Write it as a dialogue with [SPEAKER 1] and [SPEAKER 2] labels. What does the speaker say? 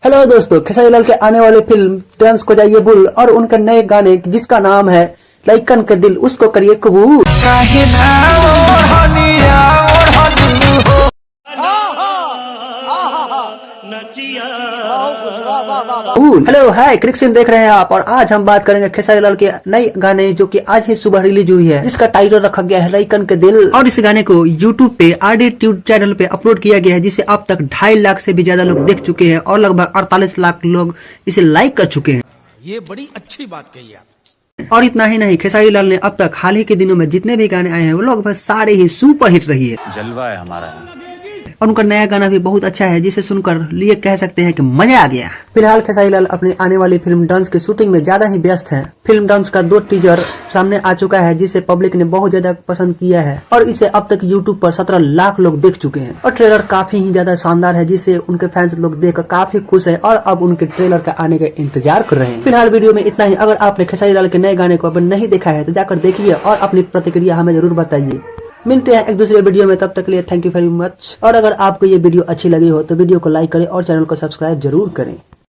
[SPEAKER 1] Hello दोस्तों, खेसारी लाल के आने वाले फिल्म डांस को जाइए भूल और उनके नए गाने जिसका नाम है लइकन के दिल, उसको करिए कबूल। हेलो हाय, क्रिक्सन देख रहे हैं आप, और आज हम बात करेंगे खेसारी लाल के नए गाने जो कि आज ही सुबह रिलीज हुई है, जिसका टाइटल रखा गया है लइकन के दिल। और इस गाने को यूट्यूब पे RD ट्यूब चैनल पे अपलोड किया गया है, जिसे अब तक 2.5 लाख से भी ज्यादा लोग देख चुके हैं और लगभग 48 लाख लोग इसे लाइक कर चुके हैं।
[SPEAKER 2] ये बड़ी अच्छी बात कही आप।
[SPEAKER 1] और इतना ही नहीं, खेसारी लाल ने अब तक हाल ही के दिनों में जितने भी गाने आए हैं वो लगभग सारे ही सुपर हिट रही है।
[SPEAKER 2] जलवा है हमारा।
[SPEAKER 1] और उनका नया गाना भी बहुत अच्छा है, जिसे सुनकर लिए कह सकते हैं कि मजा आ गया। फिलहाल खेसारी लाल अपनी आने वाली फिल्म डांस की शूटिंग में ज्यादा ही व्यस्त है। फिल्म डांस का 2 टीजर सामने आ चुका है, जिसे पब्लिक ने बहुत ज्यादा पसंद किया है और इसे अब तक यूट्यूब पर 17 लाख लोग देख चुके हैं। और ट्रेलर काफी ही ज्यादा शानदार है, जिसे उनके फैंस लोग देखकर काफी खुश है और अब उनके ट्रेलर का आने का इंतजार कर रहे हैं। फिलहाल वीडियो में इतना ही। अगर आपने खेसारी लाल के नए गाने को अभी नहीं देखा है तो जाकर देखिए और अपनी प्रतिक्रिया हमें जरूर बताइए। मिलते हैं एक दूसरे वीडियो में, तब तक के लिए थैंक यू वेरी मच। और अगर आपको ये वीडियो अच्छी लगी हो तो वीडियो को लाइक करें और चैनल को सब्सक्राइब जरूर करें।